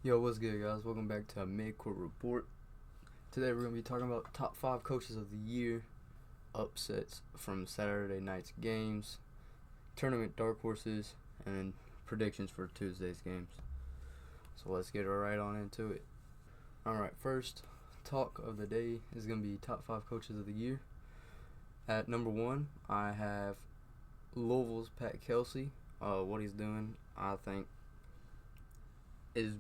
Yo, what's good, guys? Welcome back to MidCourt Report. Today we're going to be talking about top 5 coaches of the year, upsets from Saturday night's games, tournament dark horses, and then predictions for Tuesday's games. So let's get right on into it. Alright, first talk of the day is going to be top 5 coaches of the year. At number 1, I have Louisville's Pat Kelsey. What he's doing, I think, is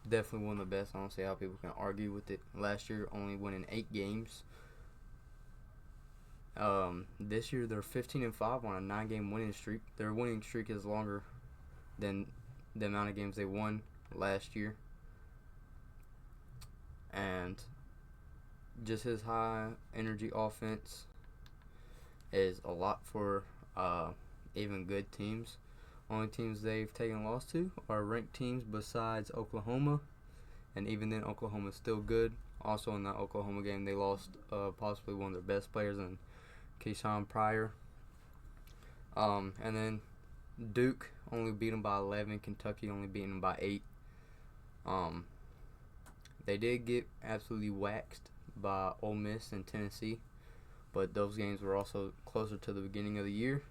definitely one of the best. I don't see how people can argue with it. Last year, only winning 8 games. This year, they're 15-5 on a 9-game winning streak. Their winning streak is longer than the amount of games they won last year. And just his high energy offense is a lot for even good teams. Only teams they've taken a loss to are ranked teams besides Oklahoma, and even then Oklahoma's still good. Also in that Oklahoma game, they lost possibly one of their best players in Keyshawn Pryor. And then Duke only beat them by 11. Kentucky only beat them by 8. They did get absolutely waxed by Ole Miss and Tennessee, but those games were also closer to the beginning of the year.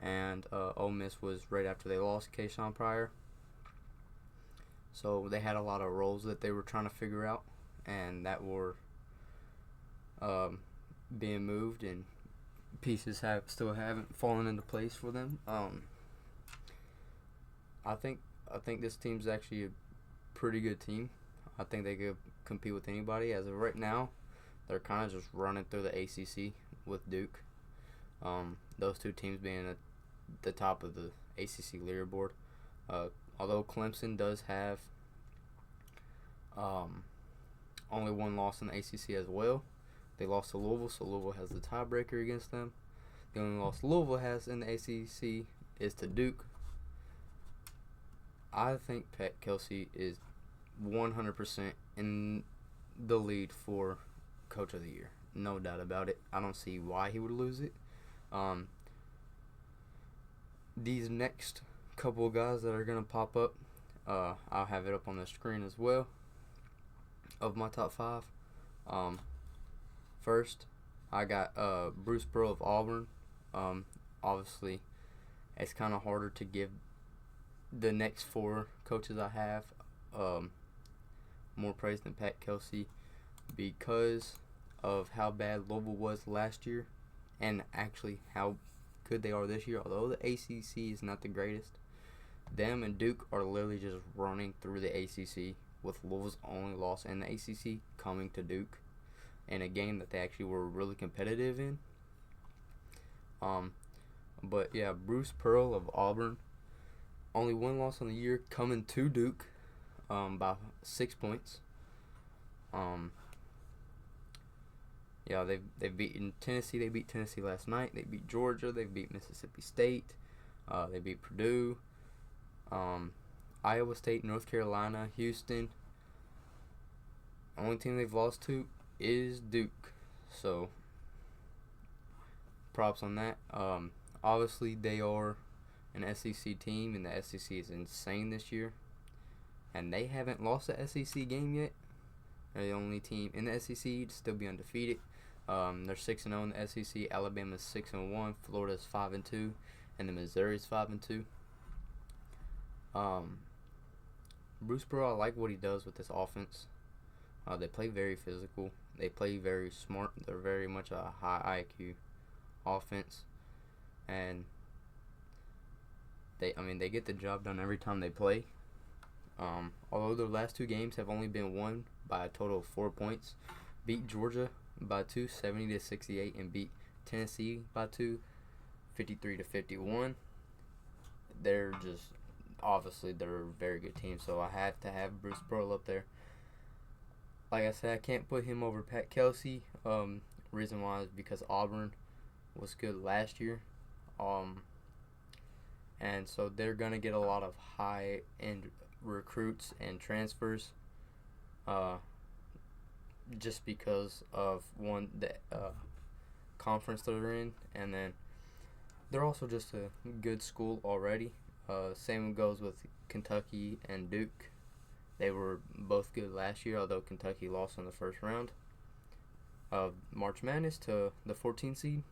And Ole Miss was right after they lost Keyshawn Pryor. So they had a lot of roles that they were trying to figure out, and that were being moved, and pieces still haven't fallen into place for them. I think this team's actually a pretty good team. I think they could compete with anybody. As of right now, they're kind of just running through the ACC with Duke. Those two teams being at the top of the ACC leaderboard. Although Clemson does have only one loss in the ACC as well. They lost to Louisville, so Louisville has the tiebreaker against them. The only loss Louisville has in the ACC is to Duke. I think Pat Kelsey is 100% in the lead for Coach of the Year. No doubt about it. I don't see why he would lose it. These next couple of guys that are going to pop up, I'll have it up on the screen as well, of my top 5. First, I got Bruce Pearl of Auburn. Obviously, it's kind of harder to give the next 4 coaches I have more praise than Pat Kelsey because of how bad Louisville was last year and actually how good they are this year. Although the ACC is not the greatest, them and Duke are literally just running through the ACC, with Louisville's only loss in the ACC coming to Duke in a game that they actually were really competitive in. But yeah, Bruce Pearl of Auburn, only one loss on the year, coming to Duke by 6 points. Yeah, they've beaten Tennessee. They beat Tennessee last night. They beat Georgia. They beat Mississippi State. They beat Purdue. Iowa State, North Carolina, Houston. Only team they've lost to is Duke. So props on that. Obviously they are an SEC team, and the SEC is insane this year. And they haven't lost a SEC game yet. They're the only team in the SEC to still be undefeated. They're 6-0 in the SEC. Alabama's 6-1. Florida's 5-2, and then Missouri's 5-2. Bruce Pearl, I like what he does with this offense. They play very physical. They play very smart. They're very much a high IQ offense, and they get the job done every time they play. Although their last 2 games have only been won by a total of 4 points, beat Georgia by 2, 70-68, and beat Tennessee by 2, 53-51. They're just obviously they're a very good team, so I have to have Bruce Pearl up there. Like I said, I can't put him over Pat Kelsey. Reason why is because Auburn was good last year. And so they're going to get a lot of high-end recruits and transfers just because of, one, the conference they're in, and then they're also just a good school already. Same goes with Kentucky and Duke. They were both good last year, although Kentucky lost in the first round of March Madness to the 14 seed.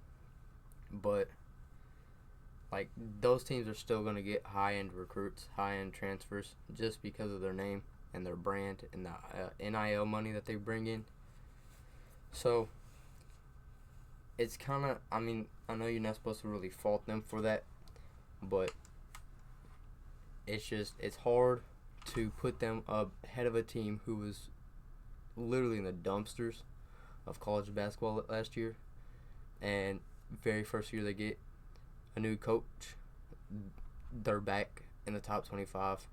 But like, those teams are still going to get high-end recruits, high-end transfers, just because of their name and their brand and the NIL money that they bring in. So it's kind of, I mean, I know you're not supposed to really fault them for that, but it's hard to put them ahead of a team who was literally in the dumpsters of college basketball last year, and very first year they get a new coach, they're back in the top 25,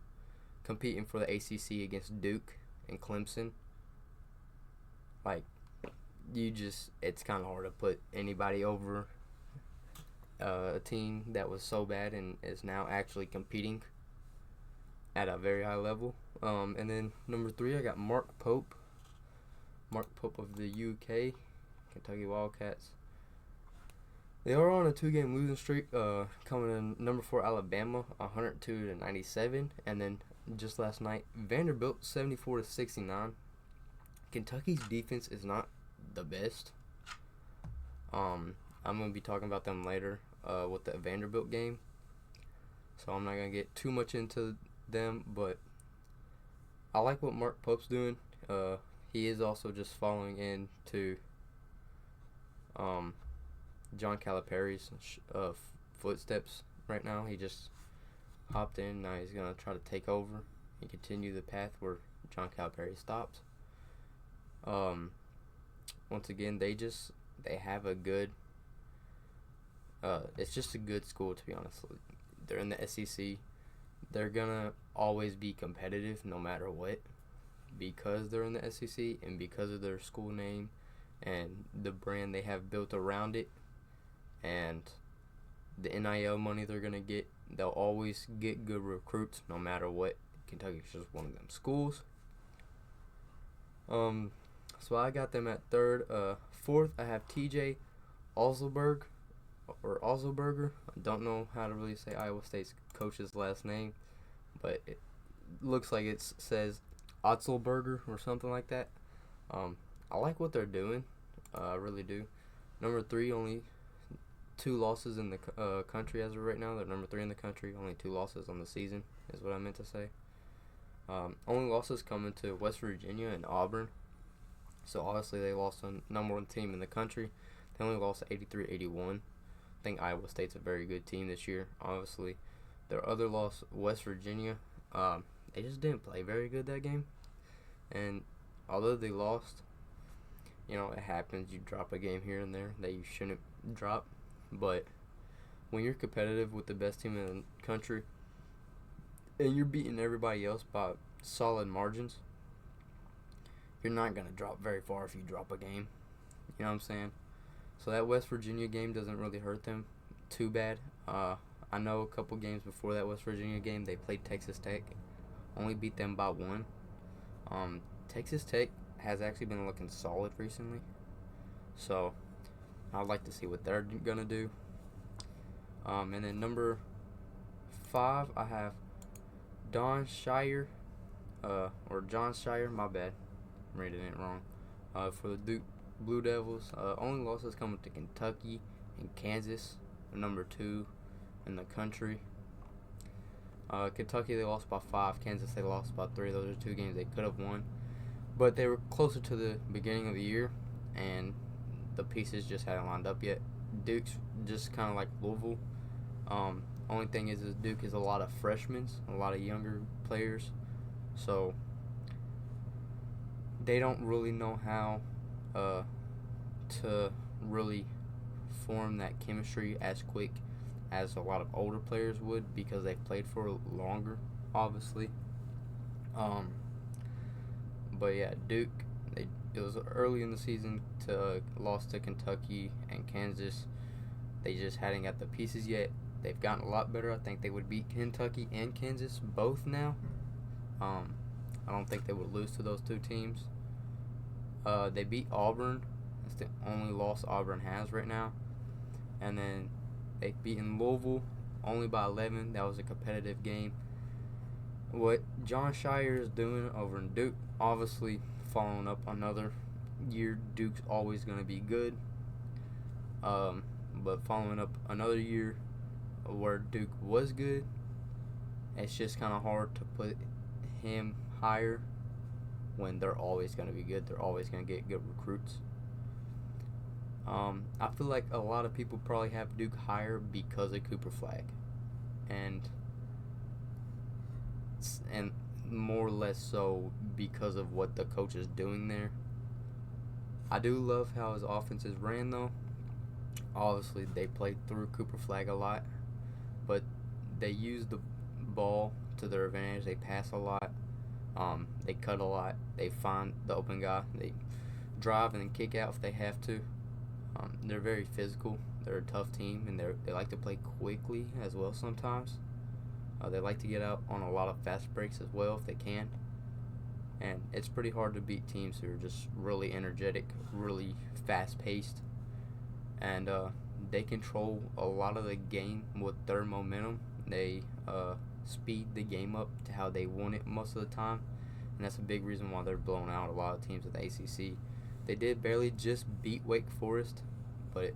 competing for the ACC against Duke and Clemson. Like, it's kind of hard to put anybody over a team that was so bad and is now actually competing at a very high level. And then number 3, I got Mark Pope of the UK, Kentucky Wildcats. They are on a 2-game losing streak, coming in number 4 Alabama, 102-97, and then just last night Vanderbilt 74-69. Kentucky's defense is not the best. I'm gonna be talking about them later with the Vanderbilt game, so I'm not gonna get too much into them, but I like what Mark Pope's doing. He is also just following into John Calipari's footsteps right now. He just hopped in. Now he's going to try to take over and continue the path where John Calipari stops. Once again, they have a good it's just a good school, to be honest. They're in the SEC. They're going to always be competitive no matter what, because they're in the SEC and because of their school name and the brand they have built around it and the NIL money they're going to get. They'll always get good recruits no matter what. Kentucky's just one of them schools. So I got them at 3rd. 4th, I have TJ Ozelberger. I don't know how to really say Iowa State's coach's last name, but it looks like it says Otzelberger or something like that. I like what they're doing. I really do. Number 3, only 2 losses in the country as of right now. They're number 3 in the country. Only 2 losses on the season is what I meant to say. Only losses coming to West Virginia and Auburn. So obviously they lost on number 1 team in the country. They only lost 83-81. I think Iowa State's a very good team this year. Obviously, their other loss, West Virginia, they just didn't play very good that game. And although they lost, it happens. You drop a game here and there that you shouldn't drop. But when you're competitive with the best team in the country and you're beating everybody else by solid margins, you're not going to drop very far if you drop a game. You know what I'm saying? So that West Virginia game doesn't really hurt them too bad. I know a couple games before that West Virginia game, they played Texas Tech. Only beat them by 1. Texas Tech has actually been looking solid recently. So I'd like to see what they're going to do. And then number 5, I have John Shire, my bad. I'm reading it wrong. For the Duke Blue Devils, only losses coming to Kentucky and Kansas, number 2 in the country. Kentucky, they lost by 5. Kansas, they lost by 3. Those are 2 games they could have won. But they were closer to the beginning of the year, and the pieces just hadn't lined up yet. Duke's just kind of like Louisville. Only thing is Duke is a lot of freshmen, a lot of younger players. So they don't really know how to really form that chemistry as quick as a lot of older players would, because they've played for longer, obviously. But yeah, Duke, it was early in the season to lost to Kentucky and Kansas. They just hadn't got the pieces yet. They've gotten a lot better. I think they would beat Kentucky and Kansas both now. I don't think they would lose to those 2 teams. They beat Auburn. That's the only loss Auburn has right now. And then they beaten Louisville only by 11. That was a competitive game. what John Shire is doing over in Duke, obviously following up another year, Duke's always going to be good. But following up another year where Duke was good, it's just kind of hard to put him higher when they're always going to be good. They're always going to get good recruits. I feel like a lot of people probably have Duke higher because of Cooper Flagg, and more or less so because of what the coach is doing there. I do love how his offense is ran, though. Obviously, they played through Cooper Flagg a lot, but they use the ball to their advantage. They pass a lot. They cut a lot. They find the open guy. They drive and then kick out if they have to. They're very physical. They're a tough team, and they like to play quickly as well sometimes. They like to get out on a lot of fast breaks as well if they can. And it's pretty hard to beat teams who are just really energetic, really fast-paced. And they control a lot of the game with their momentum. They speed the game up to how they want it most of the time. And that's a big reason why they're blowing out a lot of teams at the ACC. They did barely just beat Wake Forest, but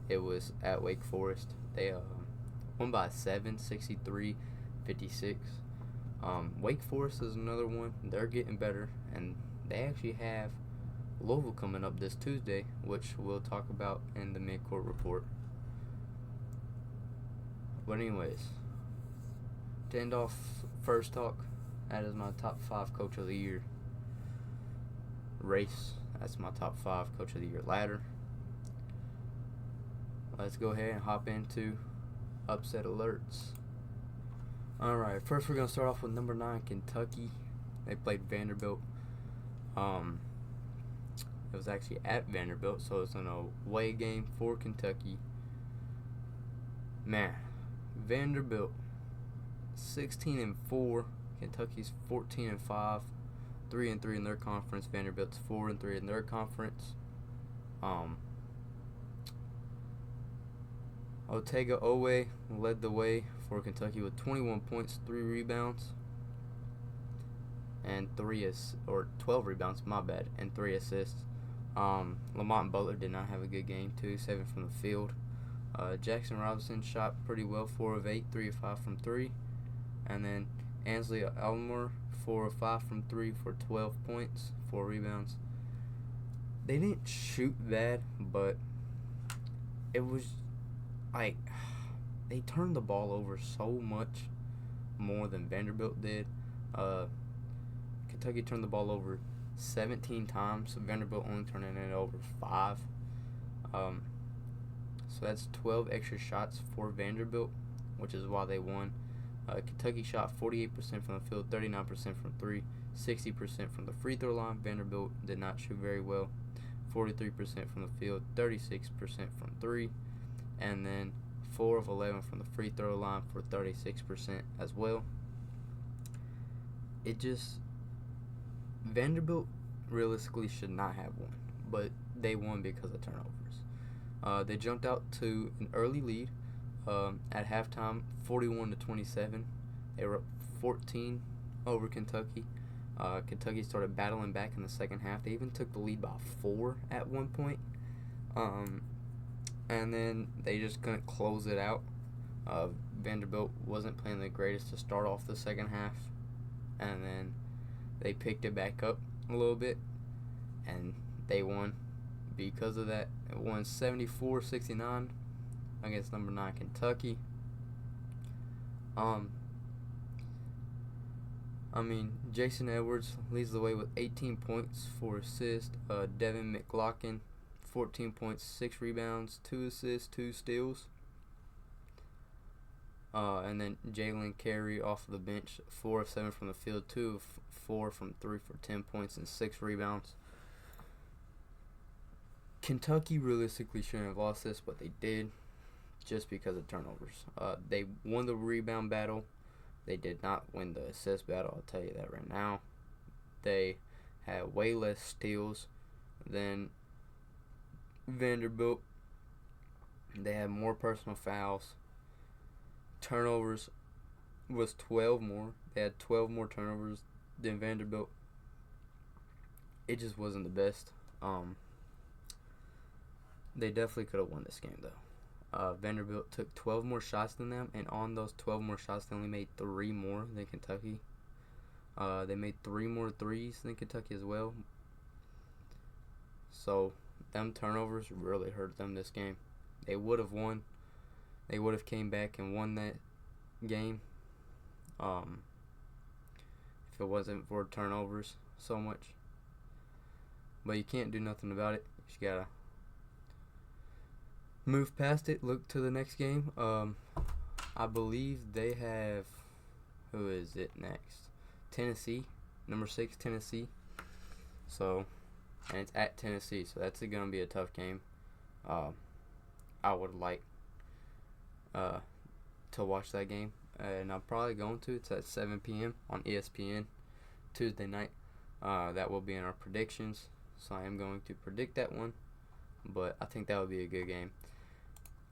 it was at Wake Forest. They won by 7, 63-56. Wake Forest is another one. They're getting better, and they actually have Louisville coming up this Tuesday, which we'll talk about in the MidCourt Report. But anyways, to end off first talk, that is my top 5 coach of the year race. That's my top 5 coach of the year ladder. Let's go ahead and hop into upset alerts. Alright, first we're going to start off with number 9, Kentucky. They played Vanderbilt. It was actually at Vanderbilt, so it's an away game for Kentucky. Man, Vanderbilt 16-4. Kentucky's 14-5. 3-3 in their conference. Vanderbilt's 4-3 in their conference. Otega Owe led the way for Kentucky with 21 points, 3 rebounds, and 12 rebounds, my bad, and 3 assists. Lamont Butler did not have a good game too, 7 from the field. Jackson Robinson shot pretty well, 4 of 8, 3 of 5 from 3. And then Ansley Elmore, 4 of 5 from 3 for 12 points, 4 rebounds. They didn't shoot bad, but it was like they turned the ball over so much more than Vanderbilt did. Kentucky turned the ball over 17 times, so Vanderbilt only turning it over 5. So that's 12 extra shots for Vanderbilt, which is why they won. Kentucky shot 48% from the field, 39% from 3, 60% from the free throw line. Vanderbilt did not shoot very well, 43% from the field, 36% from 3, and then 4 of 11 from the free throw line for 36% as well. Vanderbilt realistically should not have won, but they won because of turnovers. They jumped out to an early lead at halftime, 41-27. They were up 14 over Kentucky. Kentucky started battling back in the second half. They even took the lead by 4 at one point. And then they just couldn't close it out. Vanderbilt wasn't playing the greatest to start off the second half. And then they picked it back up a little bit. And they won because of that. It won 74-69 against number 9 Kentucky. Jason Edwards leads the way with 18 points, 4 assists. Devin McLaughlin, 14 points, 6 rebounds, 2 assists, 2 steals. And then Jalen Carey off of the bench, 4 of 7 from the field, 2 of 4 from 3 for 10 points and 6 rebounds. Kentucky realistically shouldn't have lost this, but they did just because of turnovers. They won the rebound battle. They did not win the assist battle, I'll tell you that right now. They had way less steals than Vanderbilt. They had more personal fouls. Turnovers was 12 more. They had 12 more turnovers than Vanderbilt. It just wasn't the best. They definitely could have won this game, though. Vanderbilt took 12 more shots than them, and on those 12 more shots, they only made 3 more than Kentucky. They made 3 more threes than Kentucky as well. So, them turnovers really hurt them this game. They would have won. They would have came back and won that game if it wasn't for turnovers so much. But you can't do nothing about it. You just gotta move past it, look to the next game. I believe they have, who is it next? Tennessee, number 6 Tennessee. So, and it's at Tennessee, so that's going to be a tough game. I would like to watch that game, and I'm probably going to. It's at 7 p.m. on ESPN Tuesday night. That will be in our predictions, so I am going to predict that one, but I think that would be a good game.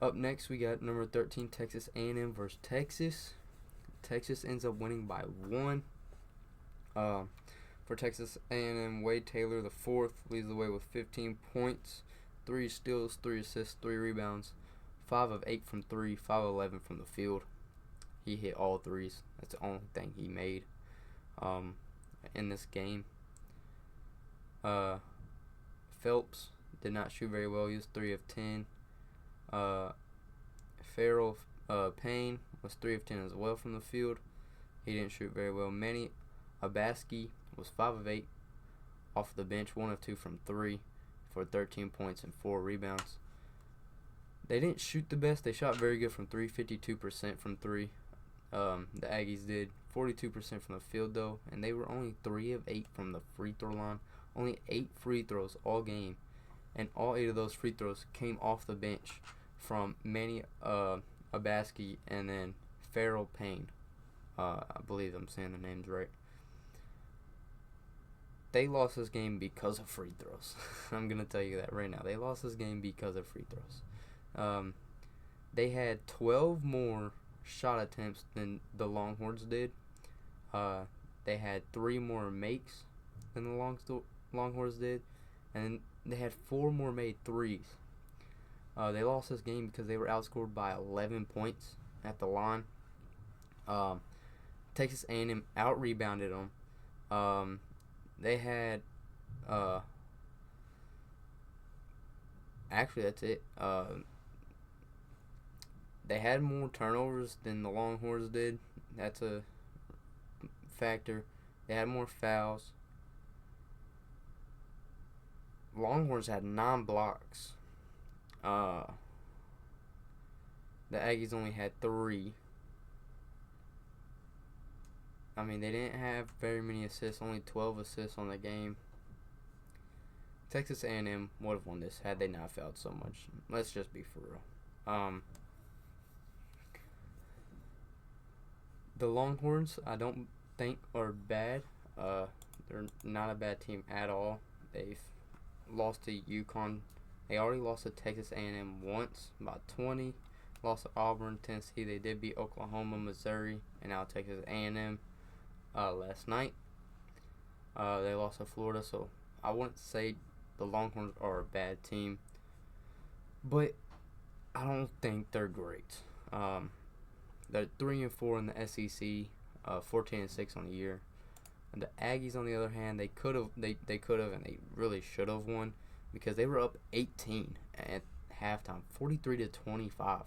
Up next, we got number 13 Texas A&M versus Texas. Texas ends up winning by 1. For Texas A&M, Wade Taylor, the fourth, leads the way with 15 points, 3 steals, 3 assists, 3 rebounds, 5 of 8 from 3, 5 of 11 from the field. He hit all threes. That's the only thing he made in this game. Phelps did not shoot very well. He was 3 of 10. Farrell Payne was 3 of 10 as well from the field. He didn't shoot very well. Manny Abaski was 5 of 8 off the bench, 1 of 2 from 3 for 13 points and 4 rebounds. They didn't shoot the best. They shot very good from 3, 52% from 3. The Aggies did 42% from the field, though, and they were only 3 of 8 from the free throw line. Only 8 free throws all game, and all 8 of those free throws came off the bench from Manny Abaski and then Farrell Payne. I believe I'm saying the names right. They lost this game because of free throws. I'm going to tell you that right now. They lost this game because of free throws. They had 12 more shot attempts than the Longhorns did. They had 3 more makes than the Longhorns did. And they had 4 more made threes. They lost this game because they were outscored by 11 points at the line. Texas A&M out-rebounded them. They had, actually that's it. They had more turnovers than the Longhorns did. That's a factor. They had more fouls. Longhorns had 9 blocks. The Aggies only had 3. I mean, they didn't have very many assists, only 12 assists on the game. Texas A&M would have won this had they not fouled so much. Let's just be for real. The Longhorns, I don't think are bad. They're not a bad team at all. They've lost to UConn. They already lost to Texas A&M once, about 20. Lost to Auburn, Tennessee. They did beat Oklahoma, Missouri, and now Texas A&M last night. They lost to Florida, so I wouldn't say the Longhorns are a bad team, but I don't think they're great. They're 3-4 in the SEC, 14-6 on the year. And the Aggies, on the other hand, they could have, and they really should have won because they were up 18 at halftime, 43-25.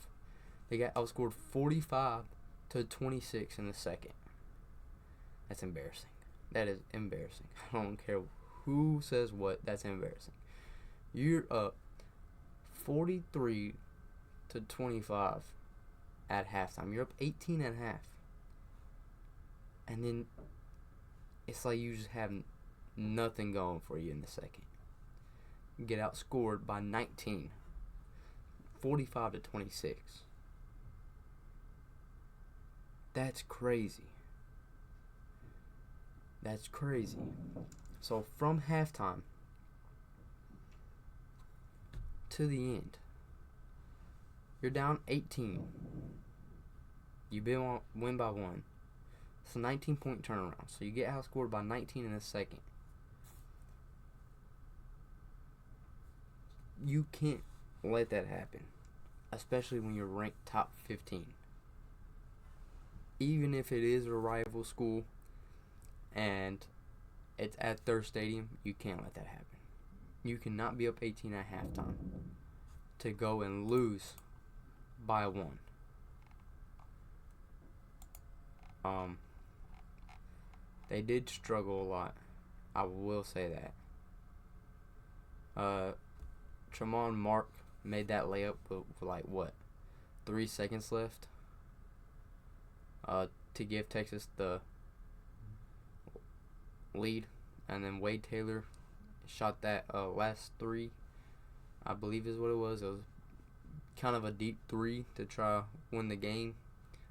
They got outscored 45-26 in the second. That's embarrassing. That is embarrassing. I don't care who says what. That's embarrassing. You're up 43-25 at halftime. You're up 18 at half. And then it's like you just have nothing going for you in the second. You get outscored by 19. 45-26. That's crazy. That's crazy. So from halftime to the end, you're down 18. You win by 1. It's a 19-point turnaround. So you get outscored by 19 in a second. You can't let that happen, especially when you're ranked top 15. Even if it is a rival school and it's at their stadium, you can't let that happen. You cannot be up 18 at halftime to go and lose by 1. They did struggle a lot. I will say that. Tremont Mark made that layup with 3 seconds left to give Texas the lead, and then Wade Taylor shot that last 3, I believe is what it was. It was kind of a deep 3 to try win the game.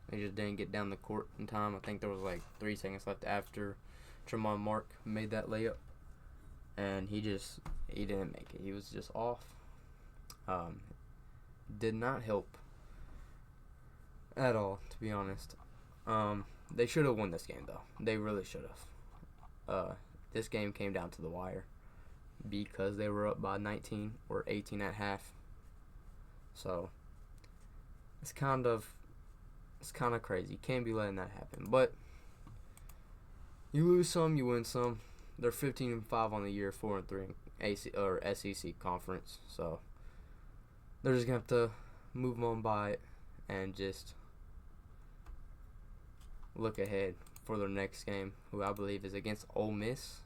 They just didn't get down the court in time. I think there was 3 seconds left after Tremont Mark made that layup, and he didn't make it. He was just off. Did not help at all, to be honest. They should have won this game, though. They really should have. This game came down to the wire because they were up by 19 or 18 at half. So it's kind of crazy. You can't be letting that happen. But you lose some, you win some. They're 15-5 on the year, 4-3 in SEC conference. So they're just gonna have to move on by it and just look ahead for their next game, who I believe is against Ole Miss,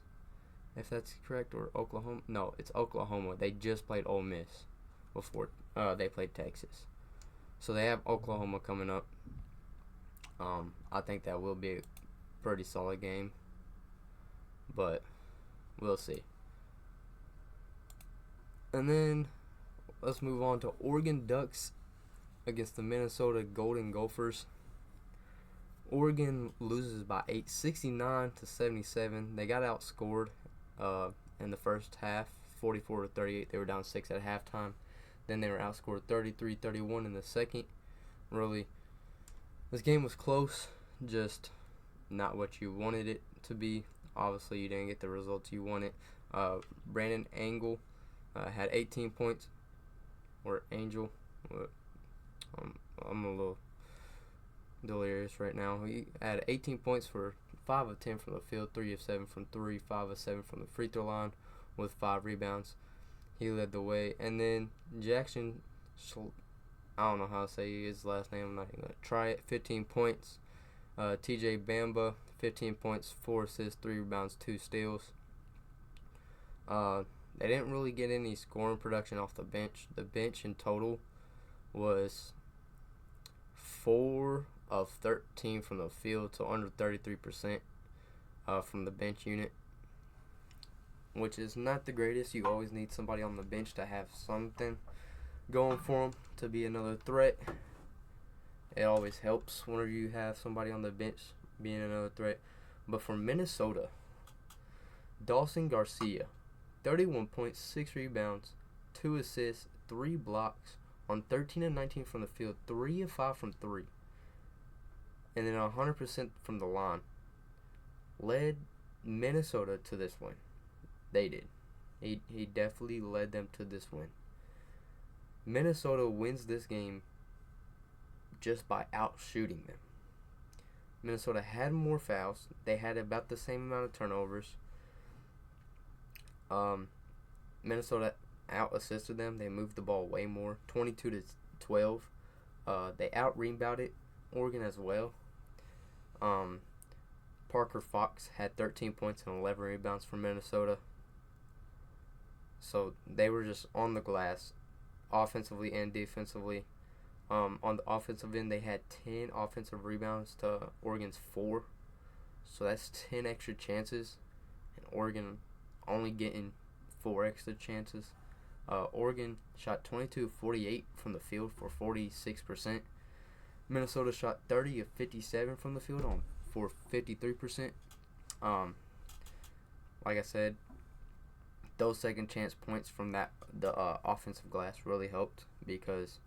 if that's correct, or Oklahoma. No, it's Oklahoma. They just played Ole Miss before they played Texas. So they have Oklahoma coming up. I think that will be a pretty solid game, but we'll see. And then let's move on to Oregon Ducks against the Minnesota Golden Gophers. Oregon loses by 8, 69-77. They got outscored in the first half, 44-38. They were down 6 at halftime. Then they were outscored 33-31 in the second. Really, this game was close, just not what you wanted it to be. Obviously, you didn't get the results you wanted. Brandon Angle had 18 points, or Angel. I'm a little delirious right now. He had 18 points for 5 of 10 from the field, 3 of 7 from 3, 5 of 7 from the free throw line with 5 rebounds. He led the way. And then Jackson, I don't know how to say his last name. I'm not even going to try it. 15 points. TJ Bamba, 15 points, 4 assists, 3 rebounds, 2 steals. They didn't really get any scoring production off the bench. The bench in total was 4 of 13 from the field, so under 33% from the bench unit, which is not the greatest. You always need somebody on the bench to have something going for them, to be another threat. It always helps whenever you have somebody on the bench being another threat. But for Minnesota, Dawson Garcia, 31 points, 6 rebounds, 2 assists, 3 blocks on 13 of 19 from the field, 3 of 5 from 3. And then 100% from the line. Led Minnesota to this win. They did. He definitely led them to this win. Minnesota wins this game just by out-shooting them. Minnesota had more fouls. They had about the same amount of turnovers. Minnesota out-assisted them. They moved the ball way more, 22-12. They out-rebounded Oregon as well. Parker Fox had 13 points and 11 rebounds for Minnesota. So they were just on the glass, offensively and defensively. On the offensive end, they had 10 offensive rebounds to Oregon's 4. So that's 10 extra chances, and Oregon only getting 4 extra chances. Oregon shot 22-48 from the field for 46%. Minnesota shot 30 of 57 from the field for 53%. Like I said, those second chance points from the offensive glass really helped, because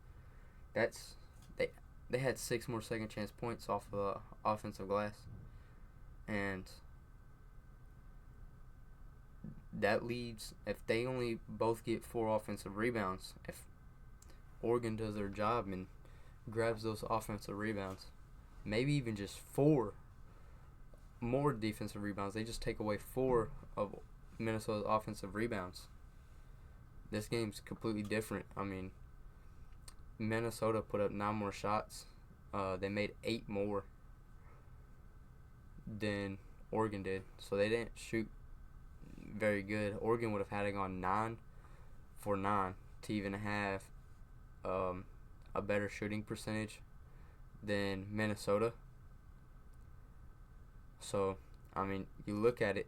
they had 6 more second chance points off the offensive glass. And that leaves, if they only both get 4 offensive rebounds, if Oregon does their job and grabs those offensive rebounds, maybe even just 4 more defensive rebounds, they just take away 4 of Minnesota's offensive rebounds, this game's completely different. I mean, Minnesota put up 9 more shots. They made 8 more than Oregon did. So they didn't shoot very good. Oregon would have had to gone 9 for 9 to even have a better shooting percentage than Minnesota. So, I mean, you look at it,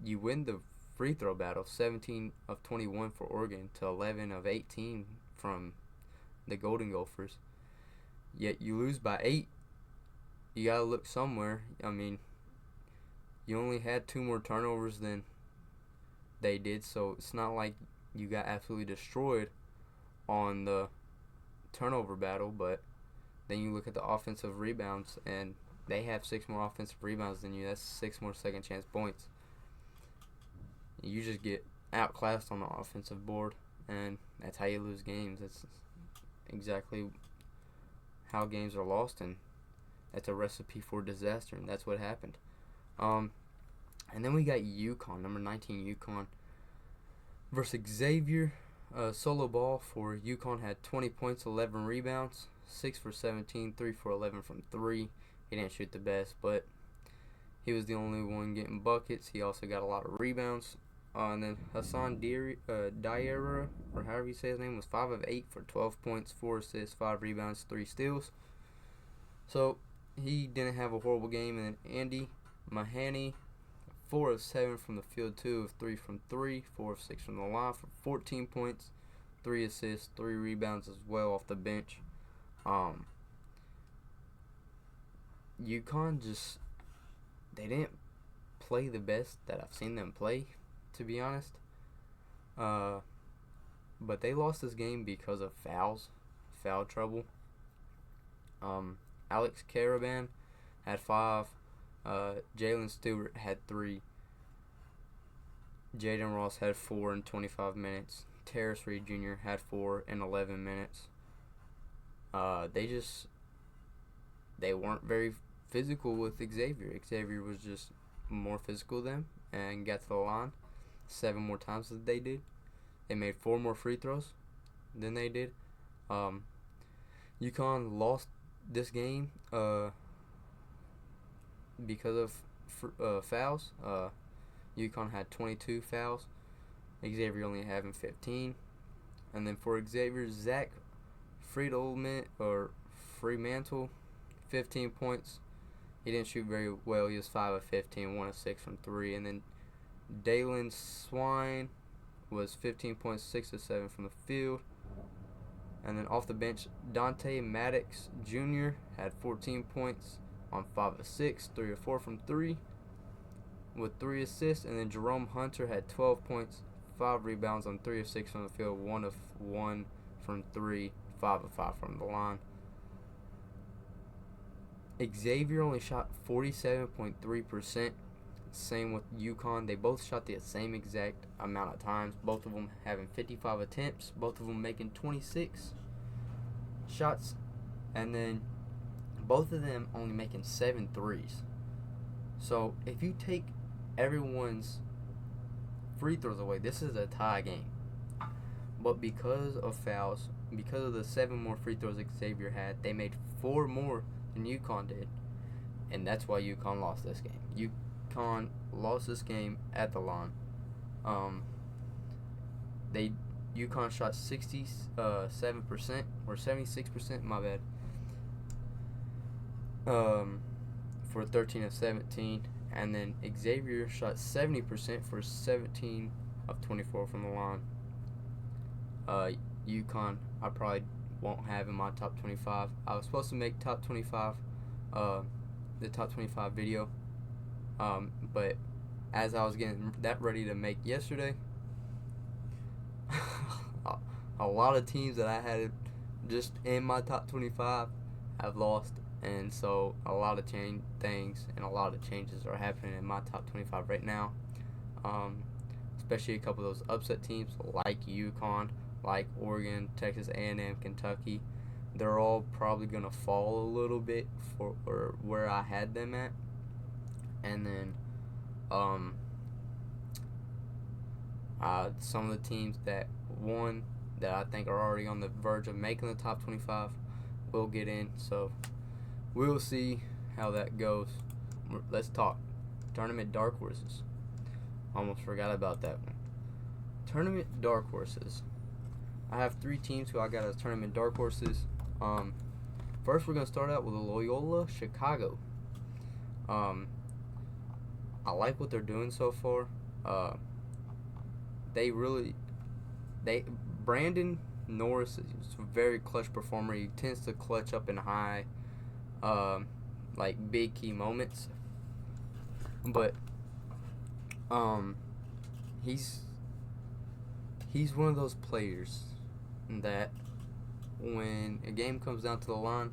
you win the free throw battle, 17 of 21 for Oregon to 11 of 18 from the Golden Gophers. Yet you lose by 8. You got to look somewhere. I mean, you only had 2 more turnovers than they did, so it's not like you got absolutely destroyed on the turnover battle. But then you look at the offensive rebounds, and they have 6 more offensive rebounds than you. That's 6 more second chance points. You just get outclassed on the offensive board, and that's how you lose games. That's exactly how games are lost, and that's a recipe for disaster, and that's what happened. And then we got UConn, number 19 UConn versus Xavier. Solo ball for UConn had 20 points, 11 rebounds, 6 for 17, 3 for 11 from 3. He didn't shoot the best, but he was the only one getting buckets. He also got a lot of rebounds. And then Hassan Diarra, or however you say his name, was 5 of 8 for 12 points, 4 assists, 5 rebounds, 3 steals. So he didn't have a horrible game. And then Andy Mahoney, 4 of 7 from the field, 2 of 3 from 3, 4 of 6 from the line for 14 points, 3 assists, 3 rebounds as well off the bench. UConn just, they didn't play the best that I've seen them play, to be honest. But they lost this game because of foul trouble. Alex Caravan had 5. Jalen Stewart had 3. Jaden Ross had 4 in 25 minutes. Terrace Reed Jr. had 4 in 11 minutes. They weren't very physical with Xavier. Xavier was just more physical than them and got to the line 7 more times than they did. They made 4 more free throws than they did. UConn lost this game because of fouls. UConn had 22 fouls. Xavier only having 15. And then for Xavier, Zach Fremantle, 15 points. He didn't shoot very well. He was 5 of 15, 1 of 6 from 3. And then Dalen Swine was 15 points, 6 of 7 from the field. And then off the bench, Dante Maddox Jr. had 14 points on 5 of 6, 3 of 4 from 3 with 3 assists. And then Jerome Hunter had 12 points, 5 rebounds on 3 of 6 from the field, 1 of 1 from 3, 5 of 5 from the line. Xavier only shot 47.3%. Same with UConn. They both shot the same exact amount of times. Both of them having 55 attempts. Both of them making 26 shots. And then both of them only making 7 threes. So if you take everyone's free throws away, this is a tie game. But because of fouls, because of the 7 more free throws Xavier had, they made 4 more than UConn did. And that's why UConn lost this game. UConn lost this game at the line. UConn shot 67% or 76%, my bad. For 13 of 17, and then Xavier shot 70% for 17 of 24 from the line. UConn, I probably won't have in my top 25. I was supposed to make top 25, the top 25 video, but as I was getting that ready to make yesterday, a lot of teams that I had just in my top 25 have lost And so a lot of things and a lot of changes are happening in my top 25 right now. Especially a couple of those upset teams like UConn, like Oregon, Texas A&M, Kentucky. They're all probably going to fall a little bit for where I had them at. And then some of the teams that won that I think are already on the verge of making the top 25 will get in. So we'll see how that goes. Let's talk tournament dark horses. Almost forgot about that one. Tournament dark horses. I have 3 teams who I got as tournament dark horses. First, we're going to start out with Loyola Chicago. I like what they're doing so far. Brandon Norris is a very clutch performer. He tends to clutch up in high, big key moments. But he's one of those players that when a game comes down to the line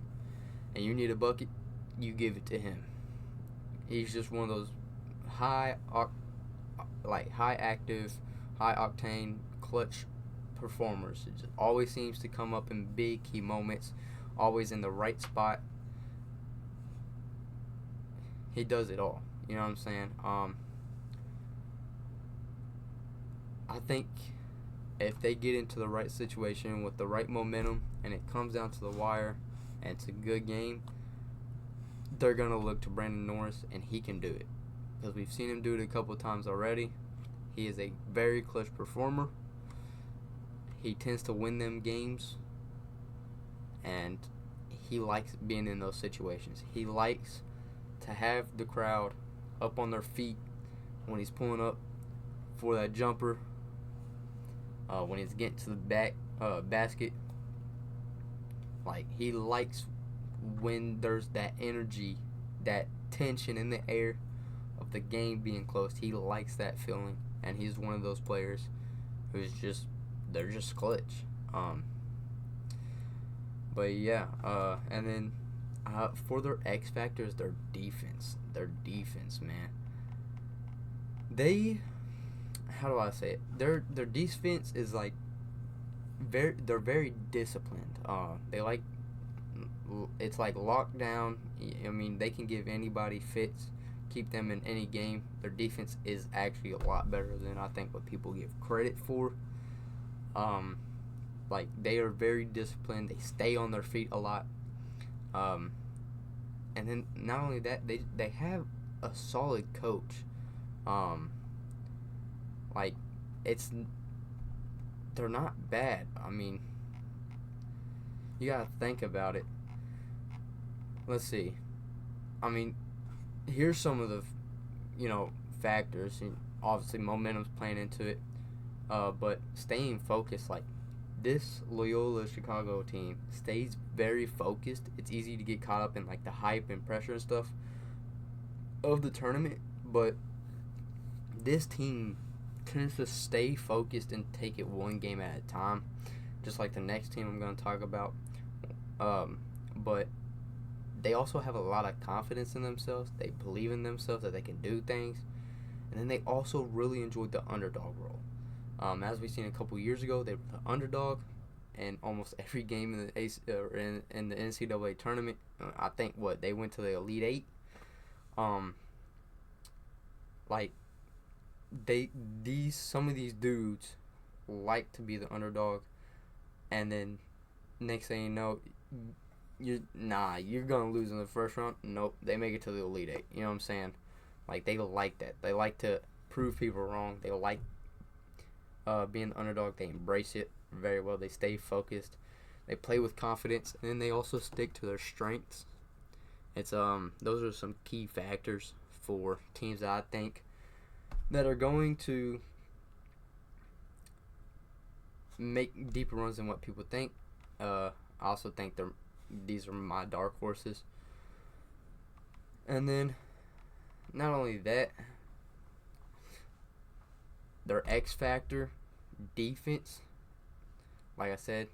and you need a bucket, you give it to him. He's just one of those high active, high octane, clutch performers. It just always seems to come up in big key moments, always in the right spot. He does it all. You know what I'm saying? I think if they get into the right situation with the right momentum and it comes down to the wire and it's a good game, they're going to look to Brandon Norris, and he can do it. Because we've seen him do it a couple of times already. He is a very clutch performer. He tends to win them games, and he likes being in those situations. He likes to have the crowd up on their feet when he's pulling up for that jumper, when he's getting to the basket. He likes when there's that energy, that tension in the air of the game being close. He likes that feeling, and he's one of those players who's they're just clutch. But yeah, and then for their X factors, their defense, man. How do I say it? Their defense is they're very disciplined. It's like lockdown. I mean, they can give anybody fits, keep them in any game. Their defense is actually a lot better than I think what people give credit for. They are very disciplined. They stay on their feet a lot. And then not only that, they have a solid coach. They're not bad. I mean, you gotta think about it. Let's see. I mean, here's some of the, factors. Obviously, momentum's playing into it. But staying focused, this Loyola Chicago team stays very focused. It's easy to get caught up in the hype and pressure and stuff of the tournament, but this team tends to stay focused and take it one game at a time, just like the next team I'm going to talk about. But they also have a lot of confidence in themselves. They believe in themselves that they can do things, and then they also really enjoyed the underdog role. As we've seen a couple years ago, they were the underdog in almost every game in the NCAA tournament. I think they went to the Elite Eight. Some of these dudes like to be the underdog, and then next thing you know, you're gonna lose in the first round. Nope, they make it to the Elite Eight. You know what I'm saying? They like that. They like to prove people wrong. They like being the underdog. They embrace it very well. They stay focused. They play with confidence, and then they also stick to their strengths. It's those are some key factors for teams that I think that are going to make deeper runs than what people think. I also think these are my dark horses. And then, not only that, their X factor, defense, like I said,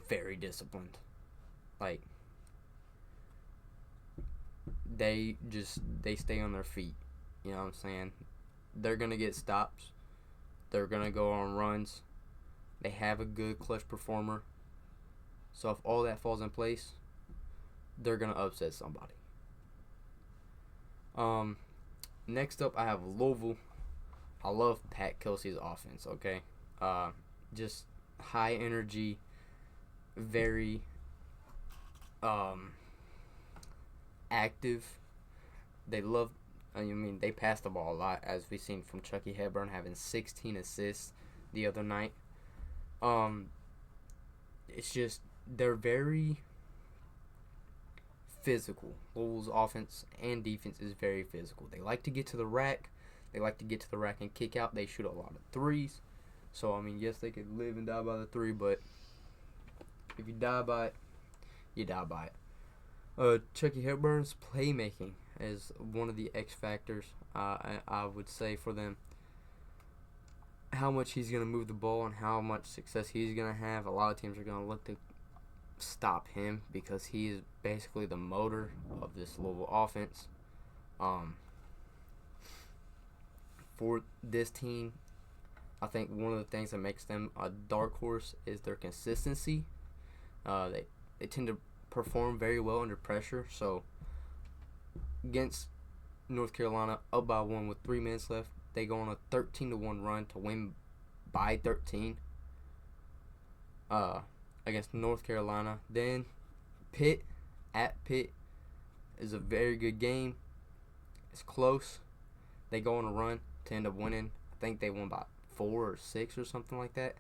very disciplined. they stay on their feet. You know what I'm saying? They're going to get stops. They're going to go on runs. They have a good clutch performer. So if all that falls in place, they're going to upset somebody. Next up, I have Louisville. I love Pat Kelsey's offense, okay? Just high energy, very active. They they pass the ball a lot, as we've seen from Chucky Hepburn having 16 assists the other night. It's just, they're very physical. Louisville's offense and defense is very physical. They like to get to the rack. They like to get to the rack and kick out. They shoot a lot of threes. So, yes, they could live and die by the three, but if you die by it, you die by it. Chucky Hepburn's playmaking is one of the X factors, I would say, for them. How much he's going to move the ball and how much success he's going to have. A lot of teams are going to look to stop him because he is basically the motor of this Louisville offense. For this team, I think one of the things that makes them a dark horse is their consistency. They tend to perform very well under pressure. So against North Carolina, up by 1 with 3 minutes left, they go on a 13-1 run to win by 13 against North Carolina. Then Pitt at Pitt is a very good game. It's close. They go on a run to end up winning. I think they won by 4 or 6 or something like that.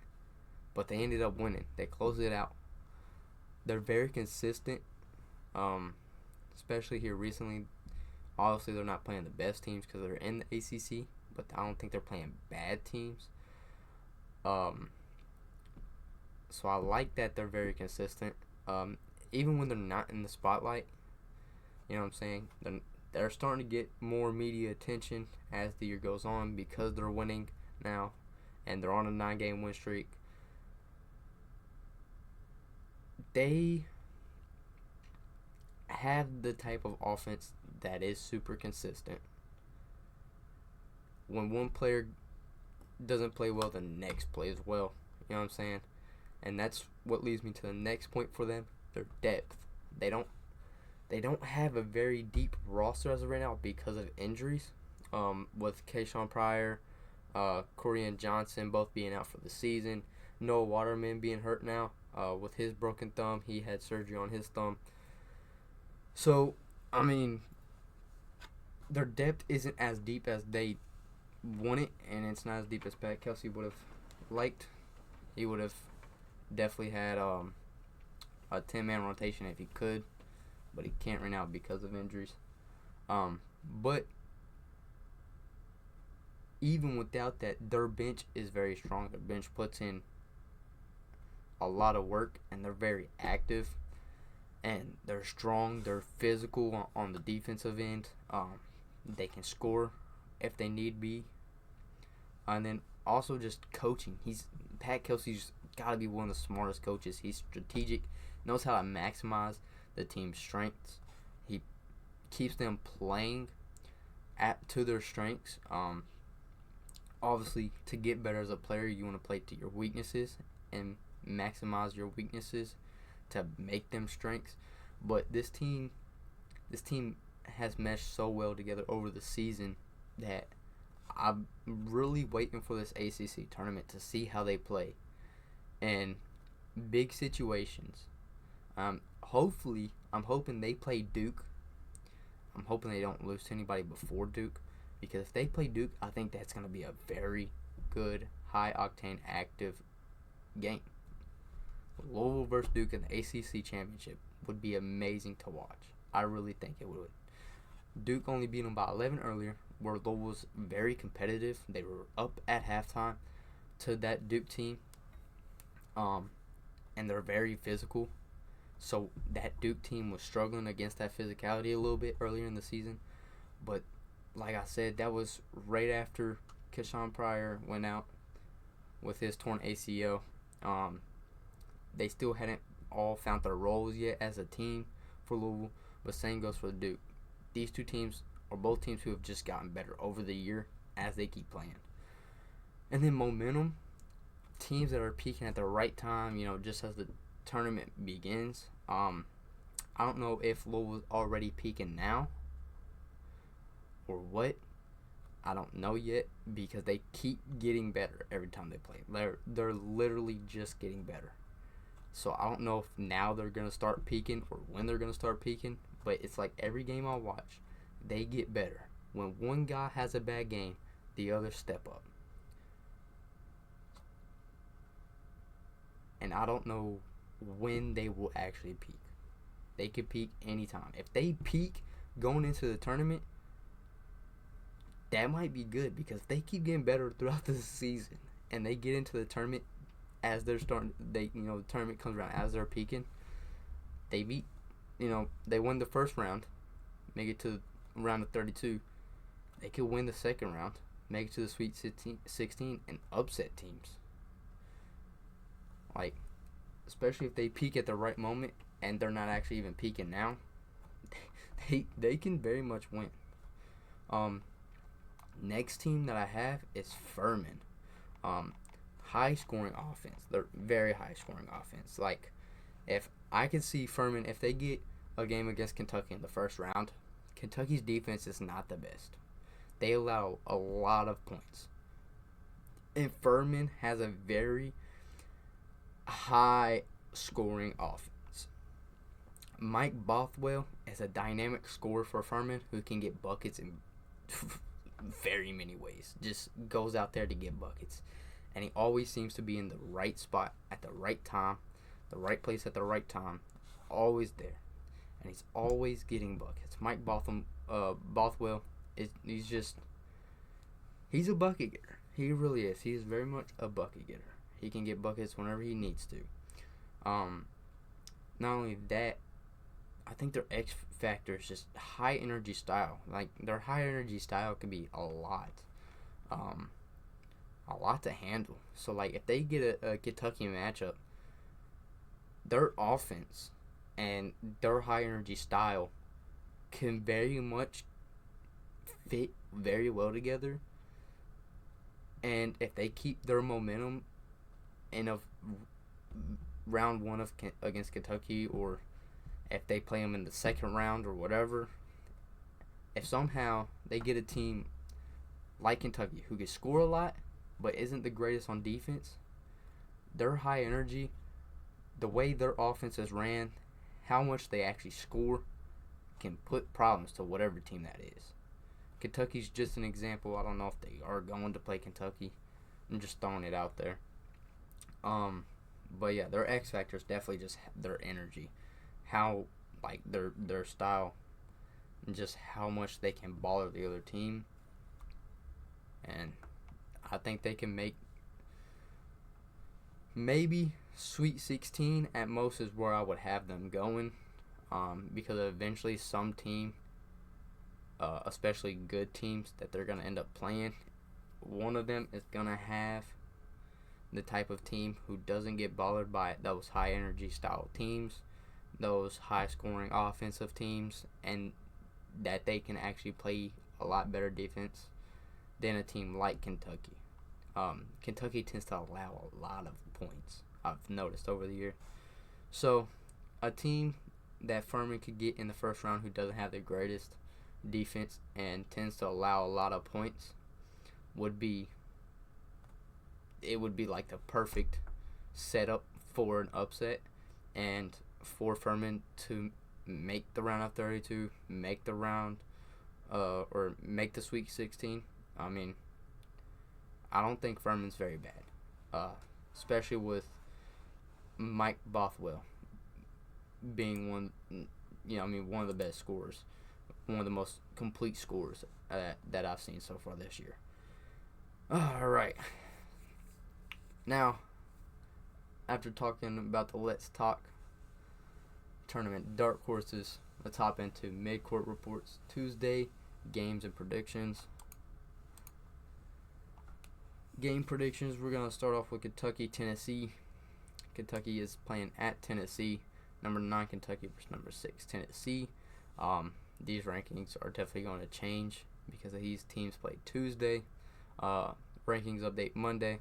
But they ended up winning. They closed it out. They're very consistent, especially here recently. Obviously, they're not playing the best teams because they're in the ACC, but I don't think they're playing bad teams. So I like that they're very consistent. Even when they're not in the spotlight, you know what I'm saying? They're starting to get more media attention as the year goes on because they're winning now, and they're on a 9-game win streak. They have the type of offense that is super consistent. When one player doesn't play well, the next plays well. You know what I'm saying? And that's what leads me to the next point for them, their depth. They don't have a very deep roster as of right now because of injuries. With Kayshawn Pryor, Corian Johnson both being out for the season. Noah Waterman being hurt now with his broken thumb. He had surgery on his thumb. So, their depth isn't as deep as they want it, and it's not as deep as Pat Kelsey would have liked. He would have definitely had a 10-man rotation if he could, but he can't right now because of injuries. But even without that, their bench is very strong. Their bench puts in a lot of work, and they're very active, and they're strong. They're physical on the defensive end. They can score if they need be. And then also just coaching. Pat Kelsey's got to be one of the smartest coaches. He's strategic, knows how to maximize the team's strengths. He keeps them playing to their strengths. Obviously, to get better as a player, you want to play to your weaknesses and maximize your weaknesses to make them strengths. But this team has meshed so well together over the season that I'm really waiting for this ACC tournament to see how they play in big situations. I'm hoping they play Duke. I'm hoping they don't lose to anybody before Duke, because if they play Duke, I think that's going to be a very good, high-octane, active game. Louisville versus Duke in the ACC championship would be amazing to watch. I really think it would. Duke only beat them by 11 earlier, where Louisville was very competitive. They were up at halftime to that Duke team, and they're very physical. So that Duke team was struggling against that physicality a little bit earlier in the season. But like I said, that was right after Kayshawn Pryor went out with his torn ACL. They still hadn't all found their roles yet as a team for Louisville, but same goes for Duke. these two teams are both teams who have just gotten better over the year as they keep playing. And then momentum, teams that are peaking at the right time, just as the tournament begins. I don't know if Louisville's already peaking now or what. I don't know yet because they keep getting better every time they play. They're literally just getting better. So I don't know if now they're going to start peaking or when they're going to start peaking, but it's like every game I watch, they get better. When one guy has a bad game, the others step up. And I don't know when they will actually peak. They could peak anytime. If they peak going into the tournament, that might be good because they keep getting better throughout the season and they get into the tournament as they're starting. The tournament comes around as they're peaking. They beat, they win the first round, make it to round of 32. They could win the second round, make it to the Sweet 16, and upset teams. Like, especially if they peak at the right moment and they're not actually even peaking now, they can very much win. Next team that I have is Furman. High scoring offense. They're very high scoring offense. Like, if I could see Furman, if they get a game against Kentucky in the first round, Kentucky's defense is not the best. They allow a lot of points. And Furman has a very high scoring offense. Mike Bothwell is a dynamic scorer for Furman who can get buckets in very many ways. Just goes out there to get buckets. And he always seems to be in the right spot at the right time, the right place at the right time, always there. And he's always getting buckets. Mike Bothwell, he's a bucket getter. He really is. He is very much a bucket getter. He can get buckets whenever he needs to. Not only that, I think their X factor is just high energy style. Like, their high energy style can be a lot to handle. So, like, if they get a Kentucky matchup, their offense and their high energy style can very much fit very well together. And if they keep their momentum in a round one against Kentucky, or if they play them in the second round or whatever, if somehow they get a team like Kentucky who can score a lot but isn't the greatest on defense, their high energy, the way their offense is ran, how much they actually score, can put problems to whatever team that is. Kentucky's just an example. I don't know if they are going to play Kentucky. I'm just throwing it out there. But yeah, their X factor is definitely just their energy, how, like, their style, and just how much they can bother the other team. And I think they can make maybe Sweet 16 at most is where I would have them going, because eventually some team, especially good teams that they're going to end up playing, one of them is going to have the type of team who doesn't get bothered by those high energy style teams, those high scoring offensive teams, and that they can actually play a lot better defense than a team like Kentucky. Kentucky tends to allow a lot of points, I've noticed over the year. So a team that Furman could get in the first round who doesn't have the greatest defense and tends to allow a lot of points would be like the perfect setup for an upset, and for Furman to make the round of 32, make the round, or make the Sweet 16. I mean, I don't think Furman's very bad, especially with Mike Bothwell being one of the best scorers, one of the most complete scorers that I've seen so far this year. All right. Now, after talking about the Let's Talk tournament dark horses, let's hop into MidCourt Reports Tuesday games and predictions. Game predictions, we're going to start off with Kentucky, Tennessee. Kentucky is playing at Tennessee. Number 9 Kentucky versus number 6 Tennessee. these rankings are definitely going to change because these teams play Tuesday. Rankings update Monday.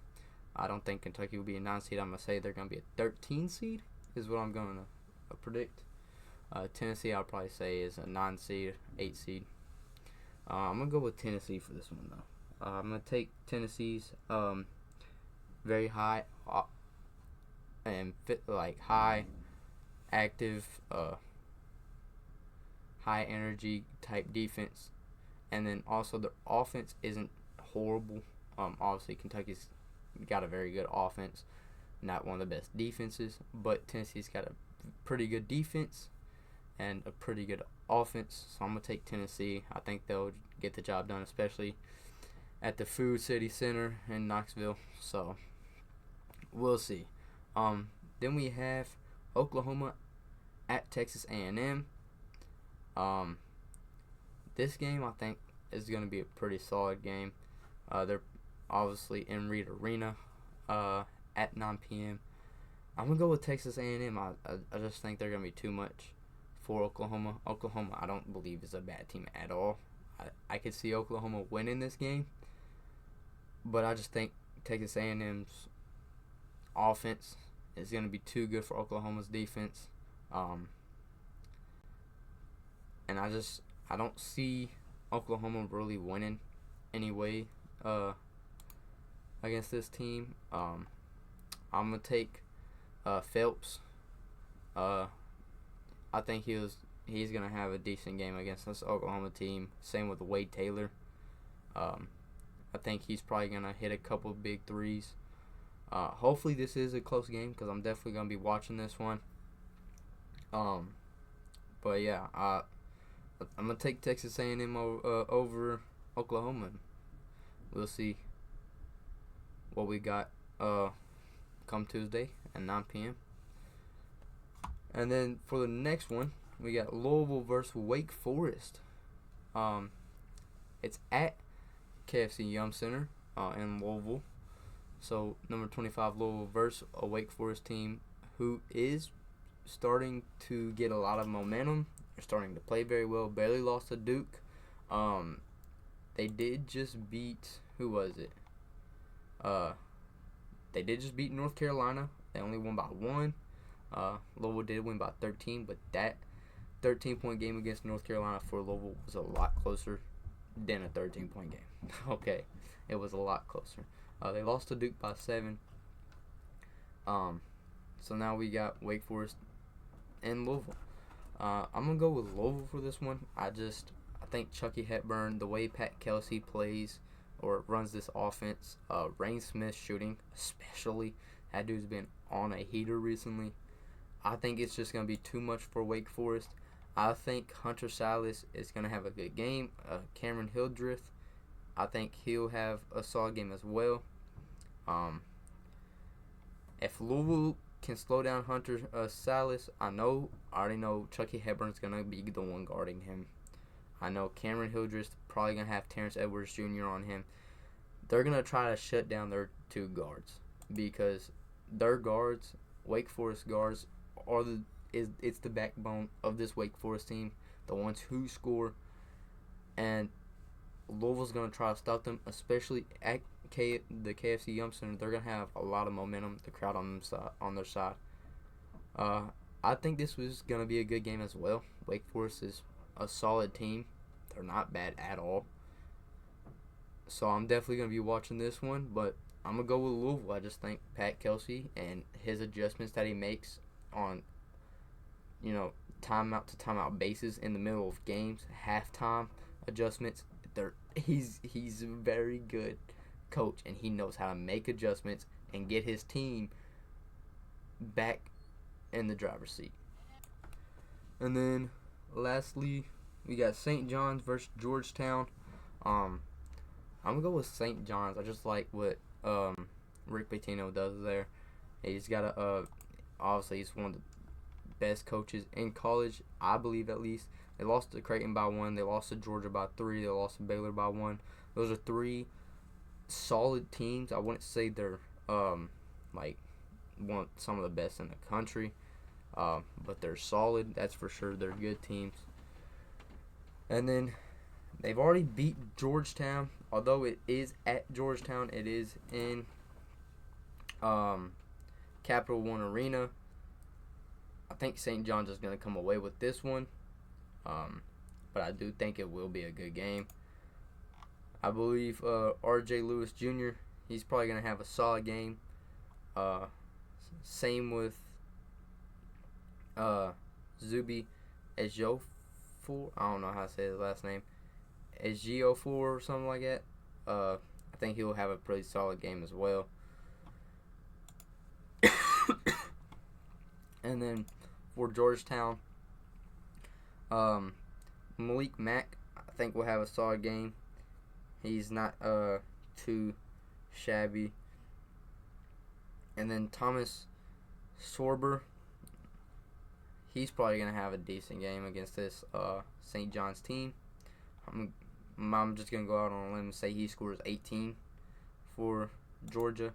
I don't think Kentucky will be a 9 seed. I'm going to say they're going to be a 13 seed is what I'm going to predict. Tennessee, I'll probably say, is a 9 seed, 8 seed. I'm going to go with Tennessee for this one, though. I'm going to take Tennessee's very high and high active, high energy type defense. And then also the offense isn't horrible. Obviously, Kentucky's got a very good offense, not one of the best defenses, but Tennessee's got a pretty good defense and a pretty good offense. So I'm going to take Tennessee. I think they'll get the job done, especially at the Food City Center in Knoxville. So we'll see. Then we have Oklahoma at Texas A&M. This game, I think, is going to be a pretty solid game. They're obviously in Reed Arena at 9 p.m. I'm going to go with Texas A&M. I just think they're going to be too much for Oklahoma. Oklahoma, I don't believe, is a bad team at all. I could see Oklahoma winning this game, but I just think Texas A&M's offense is going to be too good for Oklahoma's defense. And I don't see Oklahoma really winning anyway against this team. I'm going to take Phelps. I think he's going to have a decent game against this Oklahoma team. Same with Wade Taylor. I think he's probably going to hit a couple of big threes. Hopefully this is a close game because I'm definitely going to be watching this one. But yeah, I'm going to take Texas A&M over Oklahoma. We'll see what we got come Tuesday at 9 p.m. And then for the next one, we got Louisville versus Wake Forest. It's at KFC Yum Center in Louisville. So number 25 Louisville versus a Wake Forest team who is starting to get a lot of momentum. They're starting to play very well. Barely lost to Duke. They did just beat, who was it? They did just beat North Carolina. They only won by 1. Louisville did win by 13, but that 13-point game against North Carolina for Louisville was a lot closer than a 13-point game. Okay, it was a lot closer. They lost to Duke by 7. So now we got Wake Forest and Louisville. I'm going to go with Louisville for this one. I think Chucky Hepburn, the way Pat Kelsey plays or runs this offense, Rain Smith shooting especially, that dude's been on a heater recently. I think it's just going to be too much for Wake Forest. I think Hunter Silas is going to have a good game. Cameron Hildreth, I think he'll have a solid game as well. If Louisville can slow down Hunter Silas, I already know Chucky Hepburn's going to be the one guarding him. I know Cameron Hildreth probably going to have Terrence Edwards Jr. on him. They're going to try to shut down their 2 guards because their guards, Wake Forest guards, it's the backbone of this Wake Forest team, the ones who score, and Louisville's going to try to stop them, especially at the KFC Yum Center. They're going to have a lot of momentum, the crowd on their side. I think this was going to be a good game as well. Wake Forest is a solid team. They're not bad at all. So I'm definitely going to be watching this one, but I'm going to go with Louisville. I just think Pat Kelsey and his adjustments that he makes on, timeout to timeout basis in the middle of games, halftime adjustments, he's a very good coach, and he knows how to make adjustments and get his team back in the driver's seat. And then lastly, we got St. John's versus Georgetown. I'm gonna go with St. John's. I just like what Rick Pitino does there. He's got obviously he's one of the best coaches in college, I believe at least. They lost to Creighton by 1. They lost to Georgia by 3. They lost to Baylor by 1. Those are 3 solid teams. I wouldn't say they're some of the best in the country, but they're solid. That's for sure. They're good teams. And then they've already beat Georgetown. Although it is at Georgetown, it is in Capital One Arena. I think St. John's is going to come away with this one. But I do think it will be a good game. I believe R.J. Lewis Jr., he's probably going to have a solid game. Same with Zubi Ejiofor. I don't know how to say his last name. Ejiofor or something like that. I think he'll have a pretty solid game as well. And then for Georgetown, Malik Mack, I think will have a solid game. He's not too shabby. And then Thomas Sorber, he's probably going to have a decent game against this St. John's team. I'm just going to go out on a limb and say he scores 18 for Georgia,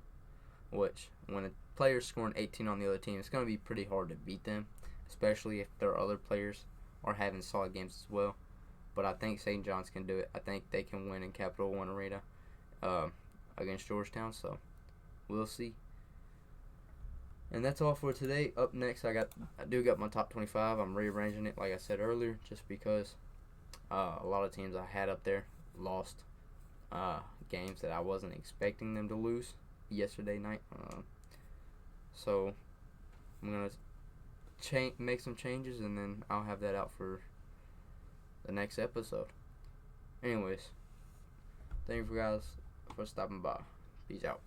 which when a player's scoring 18 on the other team, it's going to be pretty hard to beat them, especially if their other players are having solid games as well. But I think St. John's can do it. I think they can win in Capital One Arena against Georgetown, so we'll see. And that's all for today. Up next, I do got my top 25. I'm rearranging it, like I said earlier, just because a lot of teams I had up there lost games that I wasn't expecting them to lose yesterday night. So I'm going to make some changes, and then I'll have that out for the next episode. Anyways, thank you guys for stopping by. Peace out.